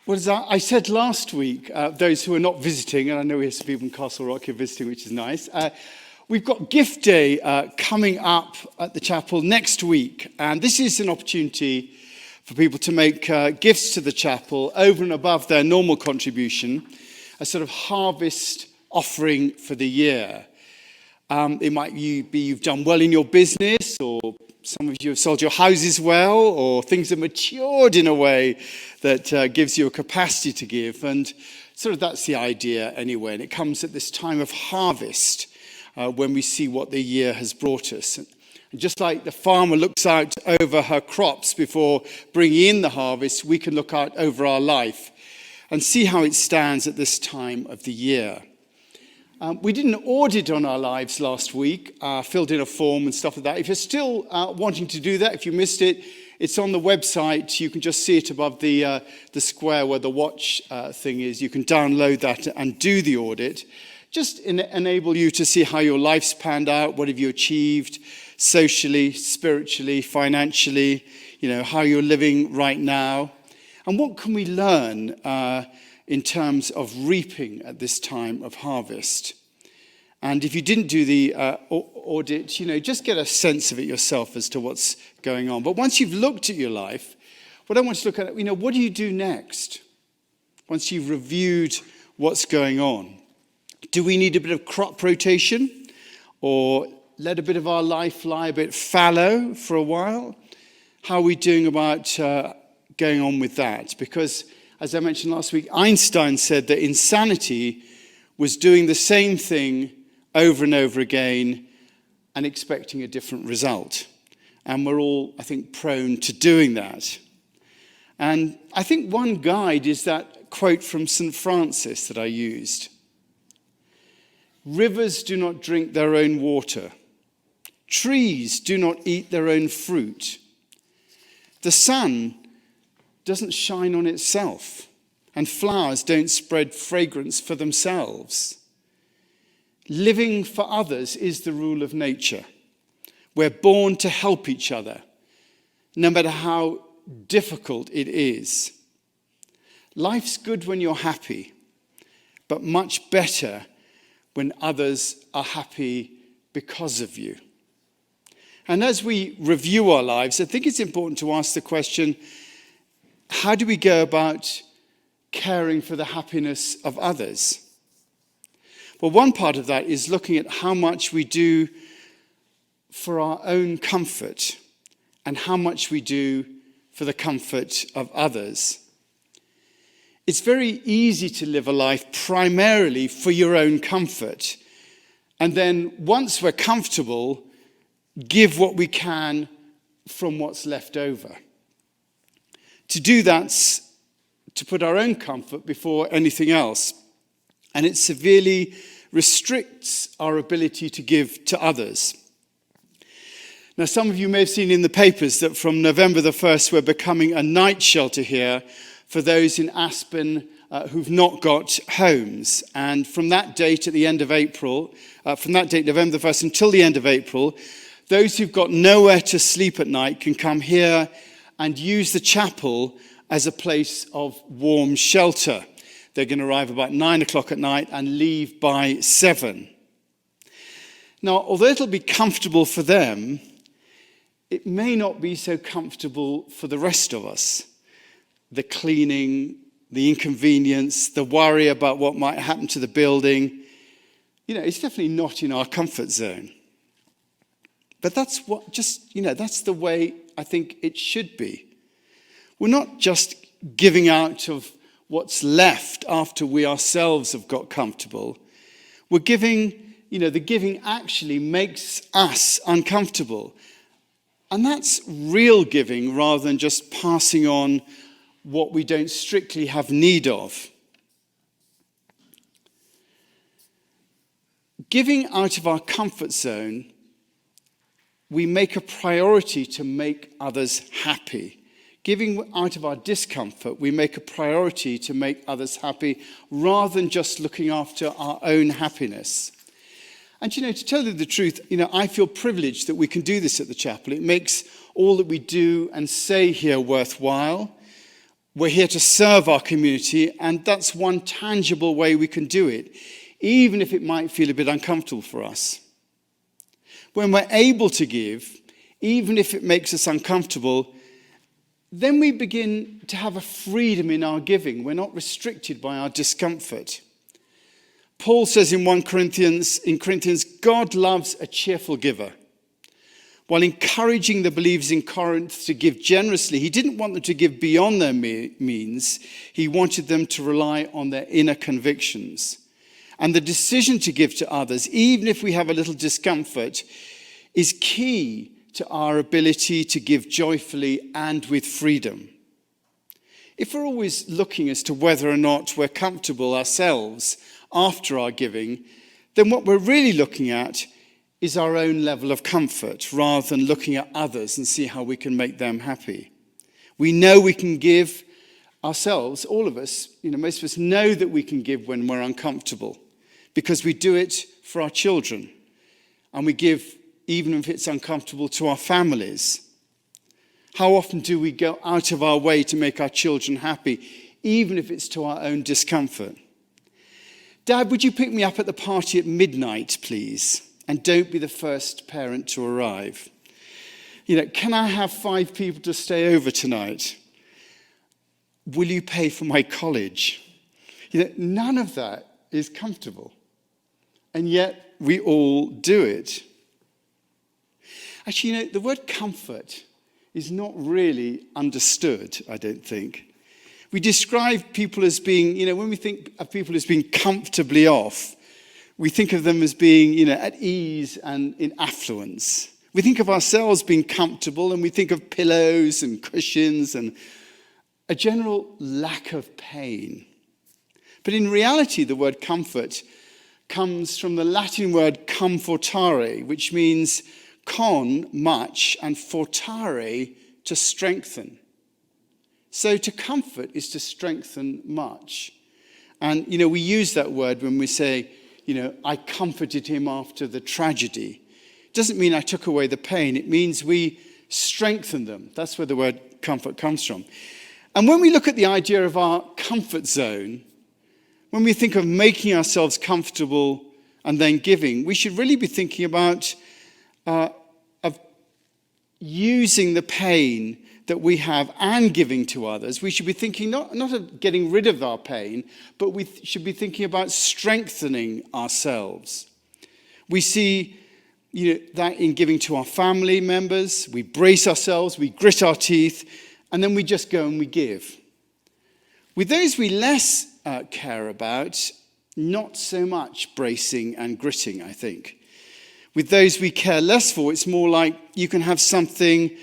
Well, as I said last week, those who are not visiting, and I know we have some people in Castle Rock who are visiting, which is nice, we've got Gift Day coming up at the chapel next week. And this is an opportunity for people to make gifts to the chapel over and above their normal contribution, a sort of harvest offering for the year. It might be you've done well in your business, or some of you have sold your houses well, or things have matured in a way that gives you a capacity to give. And sort of that's the idea anyway. And it comes at this time of harvest when we see what the year has brought us. And just like the farmer looks out over her crops before bringing in the harvest, we can look out over our life and see how it stands at this time of the year. We did an audit on our lives last week, filled in a form and stuff like that. If you're still wanting to do that, if you missed it, it's on the website. You can just see it above the square where the watch thing is. You can download that and do the audit. Just enable you to see how your life's panned out, what have you achieved socially, spiritually, financially, how you're living right now. And what can we learn in terms of reaping at this time of harvest? And if you didn't do the audit, just get a sense of it yourself as to what's going on. But once you've looked at your life, what I want to look at, what do you do next? Once you've reviewed what's going on. Do we need a bit of crop rotation? Or let a bit of our life lie a bit fallow for a while? How are we doing about going on with that? Because, as I mentioned last week, Einstein said that insanity was doing the same thing over and over again and expecting a different result. And we're all, I think, prone to doing that. And I think one guide is that quote from St. Francis that I used. Rivers do not drink their own water. Trees do not eat their own fruit. The sun doesn't shine on itself, and flowers don't spread fragrance for themselves. Living for others is the rule of nature. We're born to help each other, no matter how difficult it is. Life's good when you're happy, but much better when others are happy because of you. And as we review our lives, I think it's important to ask the question, how do we go about caring for the happiness of others? Well, one part of that is looking at how much we do for our own comfort and how much we do for the comfort of others. It's very easy to live a life primarily for your own comfort. And then once we're comfortable, give what we can from what's left over. To do that's to put our own comfort before anything else. And it severely restricts our ability to give to others. Now, some of you may have seen in the papers that from November the 1st, we're becoming a night shelter here for those in Aspen who've not got homes. And from that date at the end of April, from that date, November the 1st, until the end of April, those who've got nowhere to sleep at night can come here and use the chapel as a place of warm shelter. They're going to arrive about 9 o'clock at night and leave by 7. Now, although it'll be comfortable for them, it may not be so comfortable for the rest of us. The cleaning, the inconvenience, the worry about what might happen to the building. It's definitely not in our comfort zone. But that's that's the way I think it should be. We're not just giving out of what's left after we ourselves have got comfortable. We're giving, the giving actually makes us uncomfortable. And that's real giving rather than just passing on what we don't strictly have need of. Giving out of our comfort zone, we make a priority to make others happy. Giving out of our discomfort, we make a priority to make others happy rather than just looking after our own happiness. And to tell you the truth, I feel privileged that we can do this at the chapel. It makes all that we do and say here worthwhile. We're here to serve our community, and that's one tangible way we can do it, even if it might feel a bit uncomfortable for us. When we're able to give, even if it makes us uncomfortable, then we begin to have a freedom in our giving. We're not restricted by our discomfort. Paul says in 1 Corinthians, God loves a cheerful giver. While encouraging the believers in Corinth to give generously, he didn't want them to give beyond their means. He wanted them to rely on their inner convictions. And the decision to give to others, even if we have a little discomfort, is key to our ability to give joyfully and with freedom. If we're always looking as to whether or not we're comfortable ourselves after our giving, then what we're really looking at is our own level of comfort rather than looking at others and see how we can make them happy. We know we can give ourselves, all of us, most of us know that we can give when we're uncomfortable because we do it for our children. And we give even if it's uncomfortable to our families. How often do we go out of our way to make our children happy, even if it's to our own discomfort? Dad, would you pick me up at the party at midnight, please? And don't be the first parent to arrive. Can I have 5 people to stay over tonight? Will you pay for my college? None of that is comfortable. And yet we all do it. Actually, the word comfort is not really understood, I don't think. We describe people as being, when we think of people as being comfortably off, we think of them as being, at ease and in affluence. We think of ourselves being comfortable, and we think of pillows and cushions and a general lack of pain. But in reality, the word comfort comes from the Latin word comfortare, which means con, much, and fortare, to strengthen. So to comfort is to strengthen much. And, we use that word when we say, I comforted him after the tragedy. It doesn't mean I took away the pain. It means we strengthen them. That's where the word comfort comes from. And when we look at the idea of our comfort zone, when we think of making ourselves comfortable and then giving, we should really be thinking about of using the pain that we have and giving to others. We should be thinking not of getting rid of our pain, but we should be thinking about strengthening ourselves. We see that in giving to our family members. We brace ourselves, we grit our teeth, and then we just go and we give. With those we less care about, not so much bracing and gritting, I think. With those we care less for, it's more like you can have something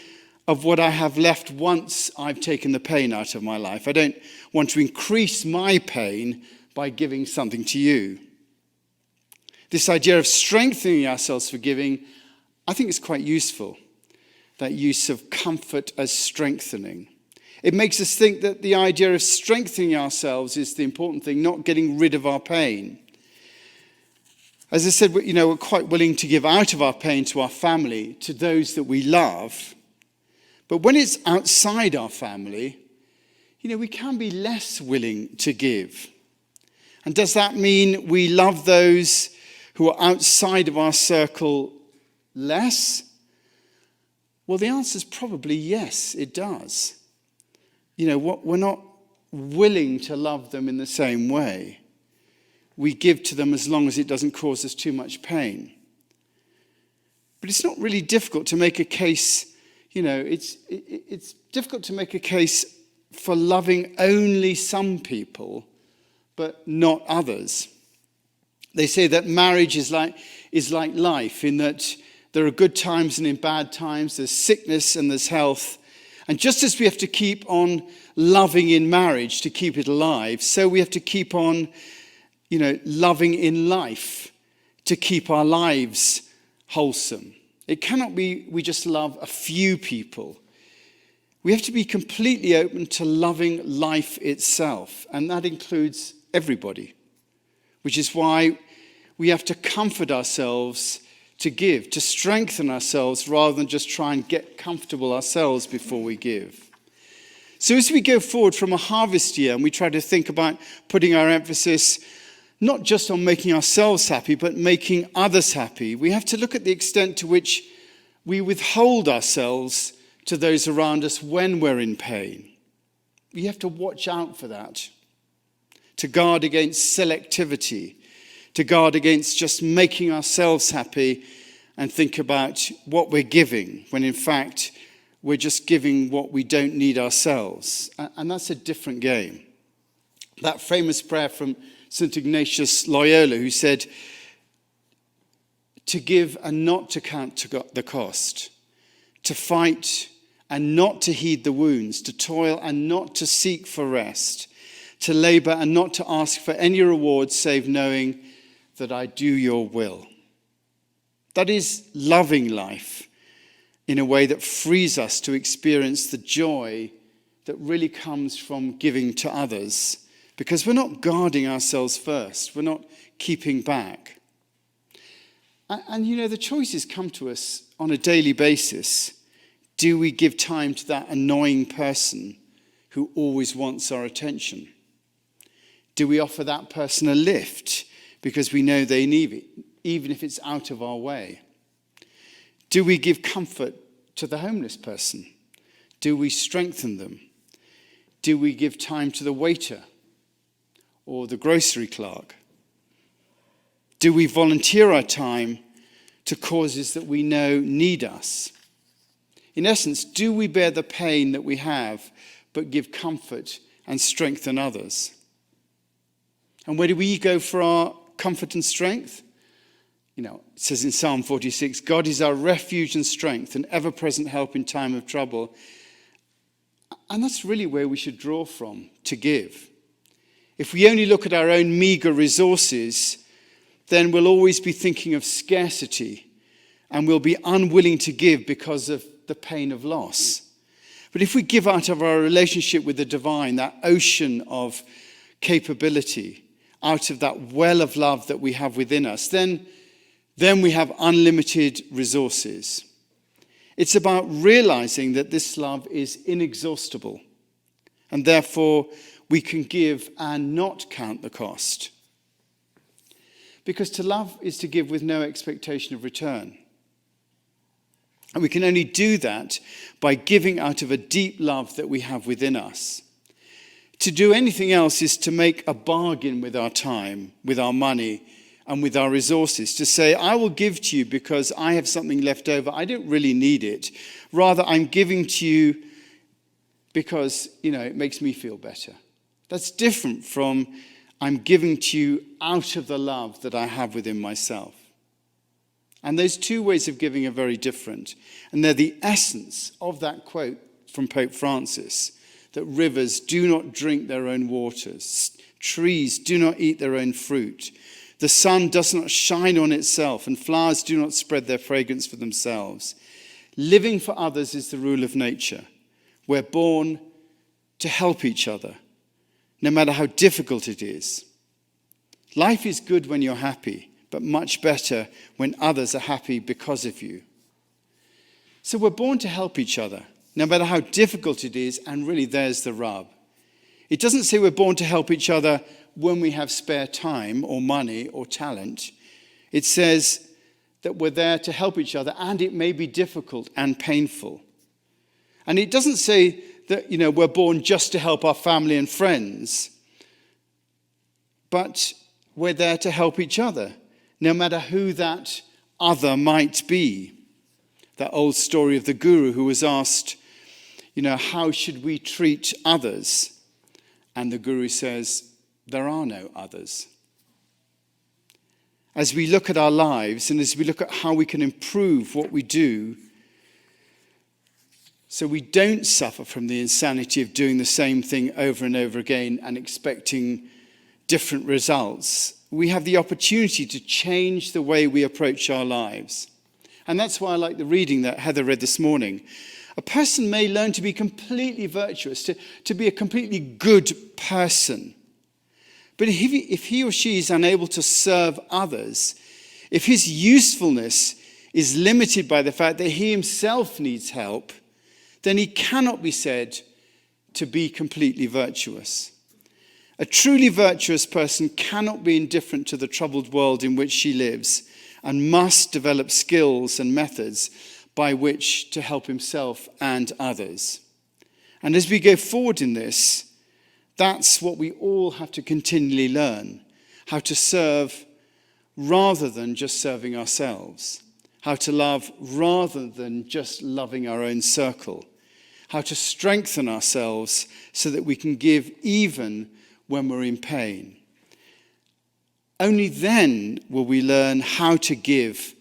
of what I have left once I've taken the pain out of my life. I don't want to increase my pain by giving something to you. This idea of strengthening ourselves for giving, I think is quite useful. That use of comfort as strengthening. It makes us think that the idea of strengthening ourselves is the important thing, not getting rid of our pain. As I said, we're quite willing to give out of our pain to our family, to those that we love. But when it's outside our family, we can be less willing to give. And does that mean we love those who are outside of our circle less? Well, the answer is probably yes, it does. We're not willing to love them in the same way. We give to them as long as it doesn't cause us too much pain. But it's not really difficult to make a case, it's difficult to make a case for loving only some people, but not others. They say that marriage is like life, in that there are good times and in bad times, there's sickness and there's health. And just as we have to keep on loving in marriage to keep it alive, so we have to keep on, loving in life to keep our lives wholesome. It cannot be we just love a few people. We have to be completely open to loving life itself, and that includes everybody, which is why we have to comfort ourselves to give, to strengthen ourselves rather than just try and get comfortable ourselves before we give. So as we go forward from a harvest year and we try to think about putting our emphasis not just on making ourselves happy, but making others happy, we have to look at the extent to which we withhold ourselves to those around us when we're in pain. We have to watch out for that, to guard against selectivity, to guard against just making ourselves happy and think about what we're giving, when in fact we're just giving what we don't need ourselves. And that's a different game. That famous prayer from St. Ignatius Loyola, who said, to give and not to count the cost, to fight and not to heed the wounds, to toil and not to seek for rest, to labor and not to ask for any reward save knowing that I do your will. That is loving life in a way that frees us to experience the joy that really comes from giving to others, because we're not guarding ourselves first. We're not keeping back. And the choices come to us on a daily basis. Do we give time to that annoying person who always wants our attention? Do we offer that person a lift because we know they need it, even if it's out of our way? Do we give comfort to the homeless person? Do we strengthen them? Do we give time to the waiter or the grocery clerk? Do we volunteer our time to causes that we know need us? In essence, do we bear the pain that we have, but give comfort and strengthen others? And where do we go for our comfort and strength? It says in Psalm 46, God is our refuge and strength, an ever-present help in time of trouble. And that's really where we should draw from to give. If we only look at our own meager resources, then we'll always be thinking of scarcity and we'll be unwilling to give because of the pain of loss. But if we give out of our relationship with the divine, that ocean of capability, out of that well of love that we have within us, then we have unlimited resources. It's about realizing that this love is inexhaustible, and therefore we can give and not count the cost. Because to love is to give with no expectation of return. And we can only do that by giving out of a deep love that we have within us. To do anything else is to make a bargain with our time, with our money, and with our resources. To say, I will give to you because I have something left over. I don't really need it. Rather, I'm giving to you because, it makes me feel better. That's different from I'm giving to you out of the love that I have within myself. And those two ways of giving are very different. And they're the essence of that quote from Pope Francis, that rivers do not drink their own waters, trees do not eat their own fruit, the sun does not shine on itself, and flowers do not spread their fragrance for themselves. Living for others is the rule of nature. We're born to help each other, no matter how difficult it is. Life is good when you're happy, but much better when others are happy because of you. So we're born to help each other, no matter how difficult it is, and really there's the rub. It doesn't say we're born to help each other when we have spare time or money or talent. It says that we're there to help each other, and it may be difficult and painful. And it doesn't say that, we're born just to help our family and friends, but we're there to help each other, no matter who that other might be. That old story of the guru who was asked, how should we treat others? And the guru says, there are no others. As we look at our lives and as we look at how we can improve what we do, so we don't suffer from the insanity of doing the same thing over and over again and expecting different results, we have the opportunity to change the way we approach our lives. And that's why I like the reading that Heather read this morning. A person may learn to be completely virtuous, to be a completely good person. But if he or she is unable to serve others, if his usefulness is limited by the fact that he himself needs help, then he cannot be said to be completely virtuous. A truly virtuous person cannot be indifferent to the troubled world in which she lives and must develop skills and methods by which to help himself and others. And as we go forward in this, that's what we all have to continually learn, how to serve rather than just serving ourselves, how to love rather than just loving our own circle, how to strengthen ourselves so that we can give even when we're in pain. Only then will we learn how to give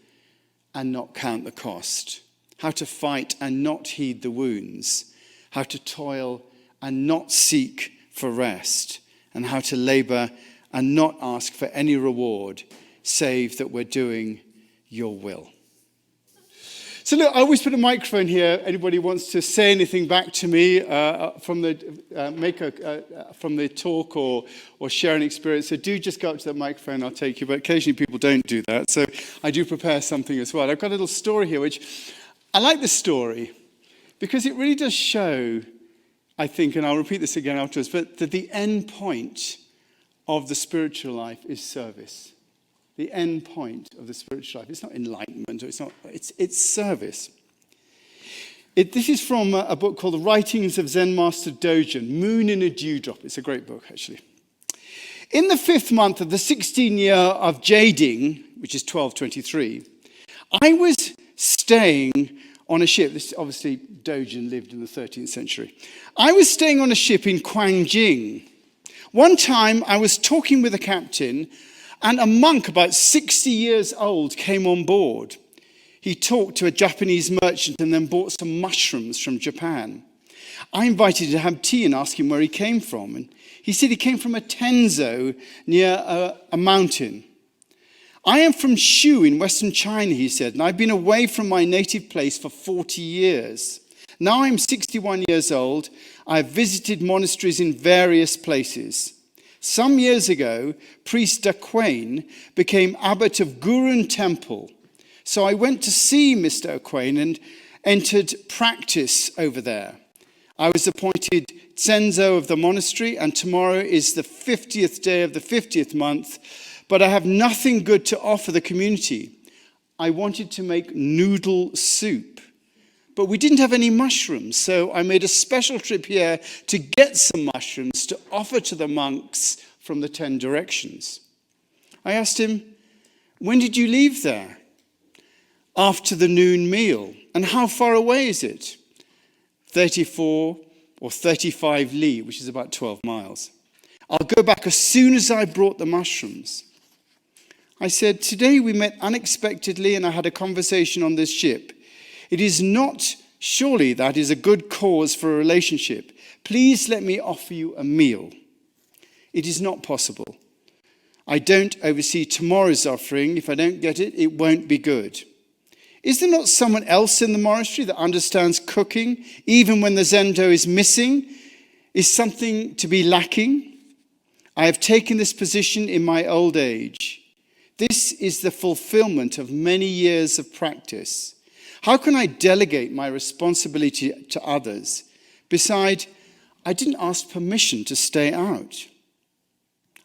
and not count the cost, how to fight and not heed the wounds, how to toil and not seek for rest, and how to labor and not ask for any reward, save that we're doing your will. So look, I always put a microphone here. Anybody wants to say anything back to me from the talk or share an experience, so do just go up to that microphone, I'll take you. But occasionally people don't do that, so I do prepare something as well. I've got a little story here, which I like this story because it really does show, I think, and I'll repeat this again afterwards, but that the end point of the spiritual life is service. The end point of the spiritual life. It's not enlightenment, or it's service. This is from a book called The Writings of Zen Master Dogen, Moon in a Dewdrop. It's a great book, actually. In the 5th month of the 16th year of Jading, which is 1223, I was staying on a ship. This, obviously, Dogen lived in the 13th century. I was staying on a ship in Quanjing. One time, I was talking with the captain, and a monk about 60 years old came on board. He talked to a Japanese merchant and then bought some mushrooms from Japan. I invited him to have tea and asked him where he came from. And he said he came from a tenzo near a mountain. I am from Shu in Western China, he said, and I've been away from my native place for 40 years. Now I'm 61 years old. I've visited monasteries in various places. Some years ago, priest Aquain became abbot of Gurun Temple. So I went to see Mr. Aquain and entered practice over there. I was appointed Zenzo of the monastery, and tomorrow is the 50th day of the 50th month, but I have nothing good to offer the community. I wanted to make noodle soup, but we didn't have any mushrooms, so I made a special trip here to get some mushrooms to offer to the monks from the 10 directions. I asked him, when did you leave there? After the noon meal. And how far away is it? 34 or 35 li, which is about 12 miles. I'll go back as soon as I brought the mushrooms. I said, today we met unexpectedly and I had a conversation on this ship. It is not, surely that is a good cause for a relationship. Please let me offer you a meal. It is not possible. I don't oversee tomorrow's offering. If I don't get it, it won't be good. Is there not someone else in the monastery that understands cooking, even when the zendo is missing? Is something to be lacking? I have taken this position in my old age. This is the fulfillment of many years of practice. How can I delegate my responsibility to others? Besides, I didn't ask permission to stay out.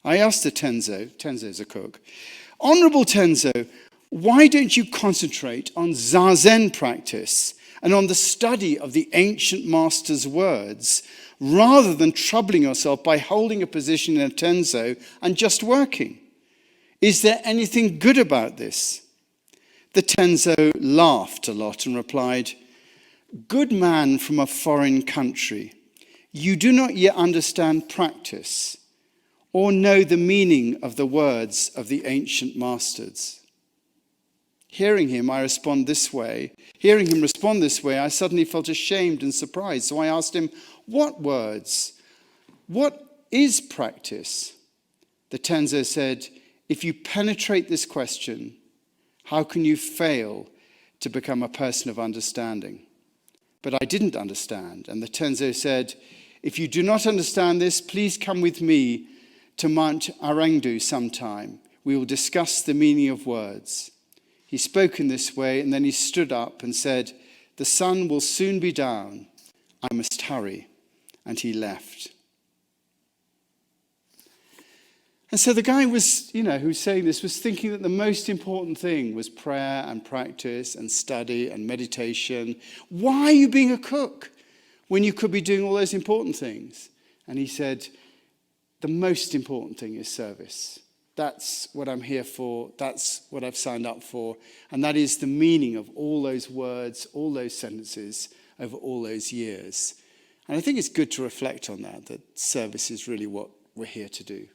I asked the Tenzo's a cook, Honorable Tenzo, why don't you concentrate on Zazen practice and on the study of the ancient master's words, rather than troubling yourself by holding a position in a Tenzo and just working? Is there anything good about this? The Tenzo laughed a lot and replied, good man from a foreign country, you do not yet understand practice or know the meaning of the words of the ancient masters. Hearing him respond this way, I suddenly felt ashamed and surprised. So I asked him, what words? What is practice? The Tenzo said, if you penetrate this question, how can you fail to become a person of understanding? But I didn't understand. And the Tenzo said, if you do not understand this, please come with me to Mount Arangdu sometime. We will discuss the meaning of words. He spoke in this way, and then he stood up and said, the sun will soon be down. I must hurry. and he left. And so the guy was, who's saying this was thinking that the most important thing was prayer and practice and study and meditation. Why are you being a cook when you could be doing all those important things? And he said, the most important thing is service. That's what I'm here for. That's what I've signed up for. And that is the meaning of all those words, all those sentences over all those years. And I think it's good to reflect on that service is really what we're here to do.